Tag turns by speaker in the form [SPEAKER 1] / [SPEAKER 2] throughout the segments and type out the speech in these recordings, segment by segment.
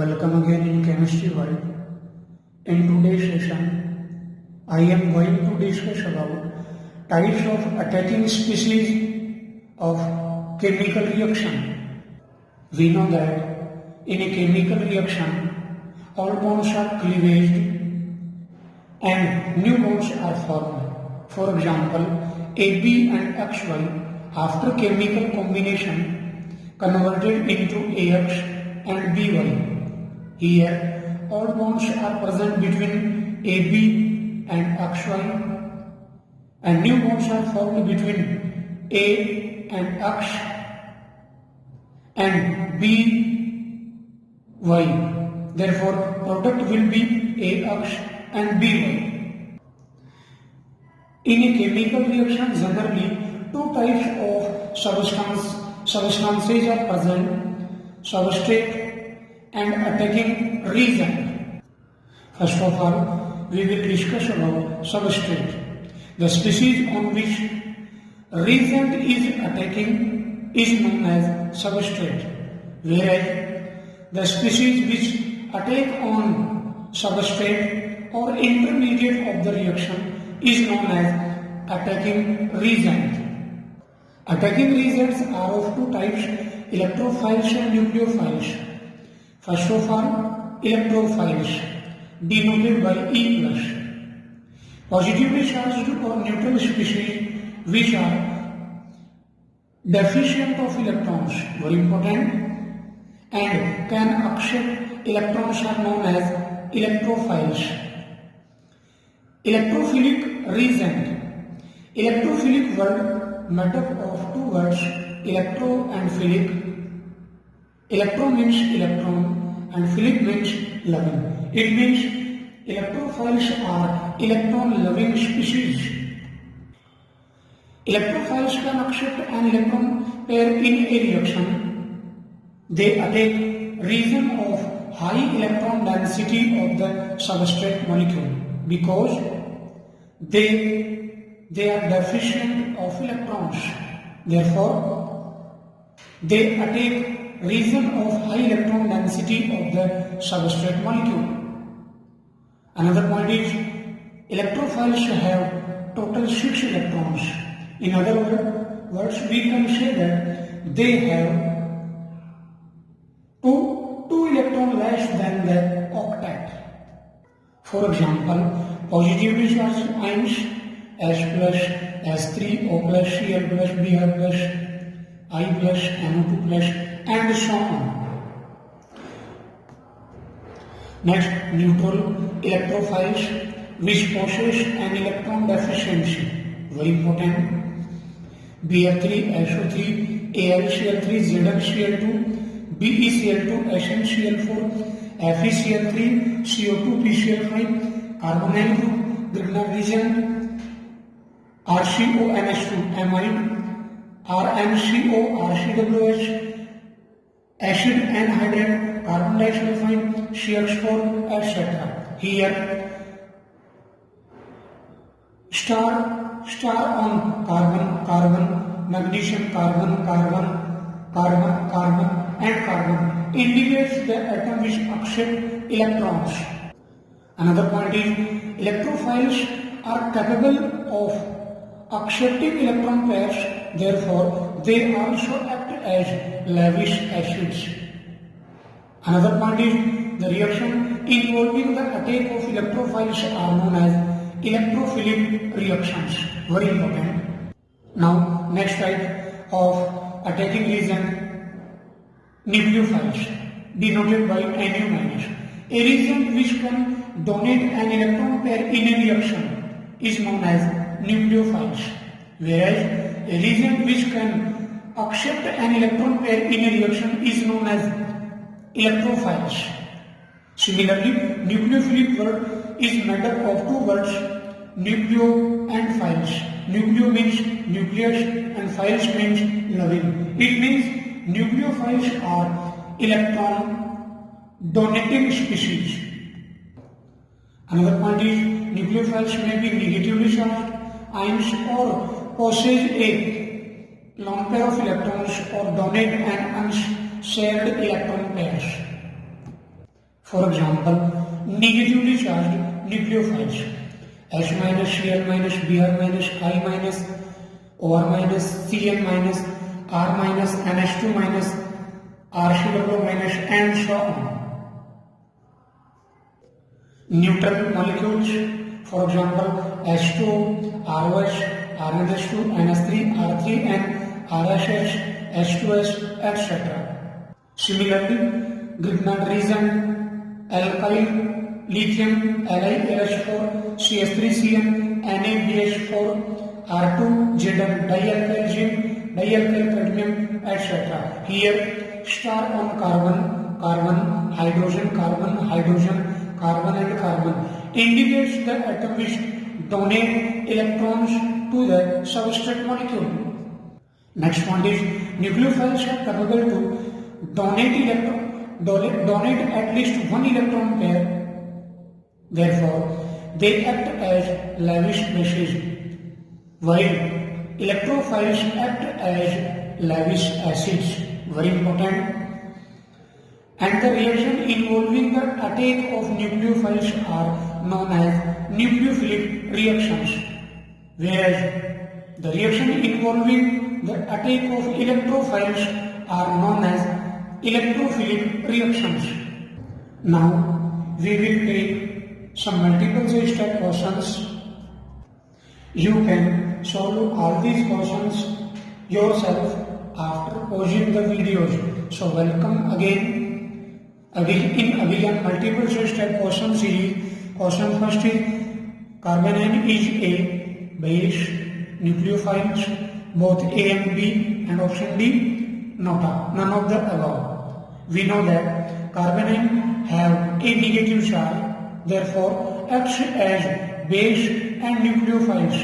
[SPEAKER 1] Welcome again in Chemistry World. In today's session, I am going to discuss about types of attaching species of chemical reaction. We know that in a chemical reaction, all bonds are cleavaged and new bonds are formed. For example, AB and XY after chemical combination converted into AX and BY. Here, all bonds are present between AB and XY and new bonds are formed between A and X and BY. Therefore, product will be AX and BY. In a chemical reaction, generally two types of substances are present: substrate and attacking reagent. First of all, we will discuss about substrate. The species on which reagent is attacking is known as substrate, whereas the species which attack on substrate or intermediate of the reaction is known as attacking reagent. Attacking reagents are of two types: electrophiles and nucleophiles. First of all, electrophiles, denoted by E+. Positively charged or neutral species which are deficient of electrons, very important, and can accept electrons are known as electrophiles. Electrophilic reagent. Electrophilic word made up of two words, electro and philic. Electro means electron and philic means loving. It means electrophiles are electron-loving species. Electrophiles can accept an electron pair in a reaction. They attack region of high electron density of the substrate molecule because they are deficient of electrons. Therefore, they attack region of high electron density of the substrate molecule. Another point is, electrophiles have total 6 electrons. In other words, we can say that they have two electrons less than the octet. For example, positively charged ions S+, S3, O+, Cl+, Br+, I+, NO2+, and so on. Next, neutral electrophiles which possess an electron deficiency, very important: Br3, SO3, AlCl3, ZnCl2, BeCl2, SnCl4, FeCl3, CO2, PCl5, carbonyl group, Grignard region, RCONH2, amide, RnCO, RCWH, acid anhydride, carbon disulfide, CH4, etc. Here, star on carbon, magnesium, carbon, and carbon indicates the atom which accept electrons. Another point is, electrophiles are capable of accepting electron pairs, therefore they also act as Lewis acids. Another point is, the reaction involving the attack of electrophiles are known as electrophilic reactions, very important. Now, next type of attacking reagent, nucleophiles, denoted by Nu-. A reagent which can donate an electron pair in a reaction is known as nucleophiles, whereas a reagent which can accept an electron pair in a reaction is known as electrophiles. Similarly, nucleophilic word is made up of two words, nucleo and philes. Nucleo means nucleus and philes means loving. It means nucleophiles are electron donating species. Another point is, nucleophiles may be negatively charged ions or possess a lone pair of electrons or donate an unshared electron pairs. For example, negatively charged nucleophiles H minus, Cl minus, Br minus, I minus, OR minus, Cn minus, R minus, NH2 minus, RCOO minus, and so on. Neutral molecules, for example, H2O, ROH, RNH2, NH3, R3, and RHH, H2S, etc. Similarly, Grignard reagent, alkyl, lithium, LiLH4, CH3Cn, NaBH4, R2, Zn, dialkyl cadmium, etc. Here, star on carbon, carbon, hydrogen, carbon, hydrogen, carbon and carbon indicates the atom which donate electrons to the substrate molecule. Next point is nucleophiles are capable to donate at least one electron pair. Therefore, they act as lavish bases, while electrophiles act as lavish acids. Very important. And the reaction involving the attack of nucleophiles are known as nucleophilic reactions, whereas the reaction involving the attack of electrophiles are known as electrophilic reactions. Now we will take some multiple choice type questions. You can solve all these questions yourself after pausing the videos. So welcome again in multiple choice type question series. Question first is carbanion is a base, nucleophiles both A and B, and option D none of the above. We know that carbanion have a negative charge, therefore acts as base and nucleophiles.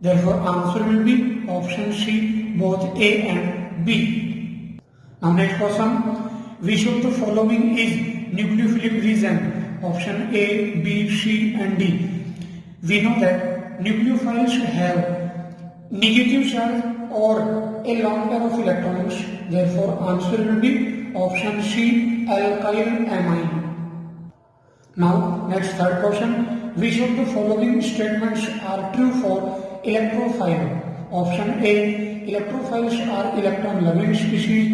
[SPEAKER 1] Therefore answer will be option C, both A and B. Now next question, which of the following is nucleophilic region? Option A, B, C and D. We know that nucleophiles have negative charge or a lone pair of electrons. Therefore answer will be option C, alkyl amine. Now next third question, which of the following statements are true for electrophile? Option A, electrophiles are electron loving species.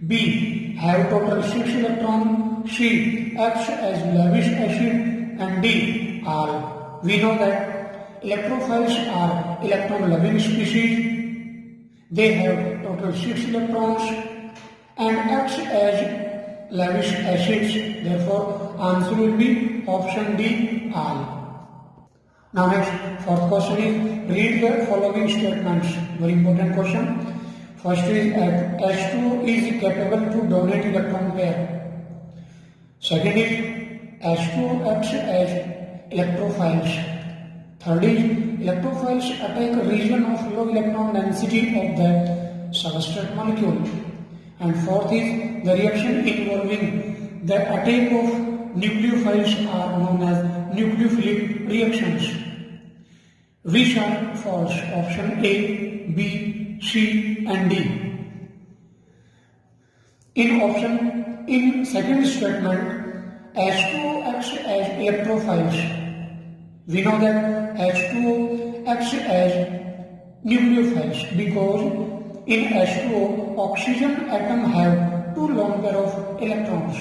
[SPEAKER 1] B, have total 6 electrons. C, acts as lavish acid. And D, all. We know that electrophiles are electron loving species. They have total 6 electrons and acts as lavish acids. Therefore answer will be option D, all. Now next fourth question is read the following statements. Very important question. First is H2O is capable to donate electron pair. Second is H2O acts as electrophiles. Third is electrophiles attack a region of low electron density of the substrate molecule. And fourth is the reaction involving the attack of nucleophiles are known as nucleophilic reactions. Which are false? Option A, B, C and D. In second statement, H2O acts as electrophiles. We know that H2O acts as nucleophiles because in H2O oxygen atom have 2 lone pair of electrons.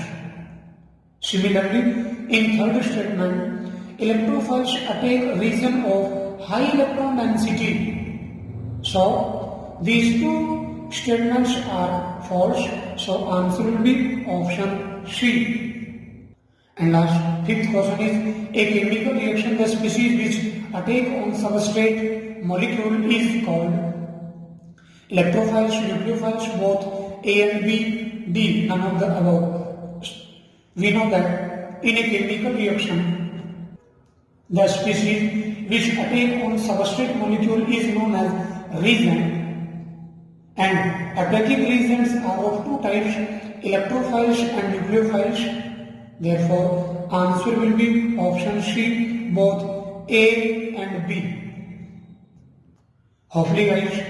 [SPEAKER 1] Similarly, in third statement, electrophiles attack a region of high electron density. So these two statements are false. So answer will be option C. And last fifth question is a chemical reaction the species which attack on substrate molecule is called electrophiles, nucleophiles, both A and B, D, none of the above. We know that in a chemical reaction the species which attack on substrate molecule is known as reagent, and attacking reagents are of two types, electrophiles and nucleophiles. Therefore answer will be option C, both A and B. Hopefully guys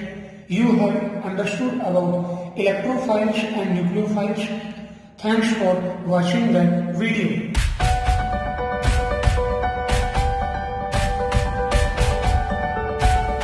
[SPEAKER 1] you have understood about electrophiles and nucleophiles. Thanks for watching the video.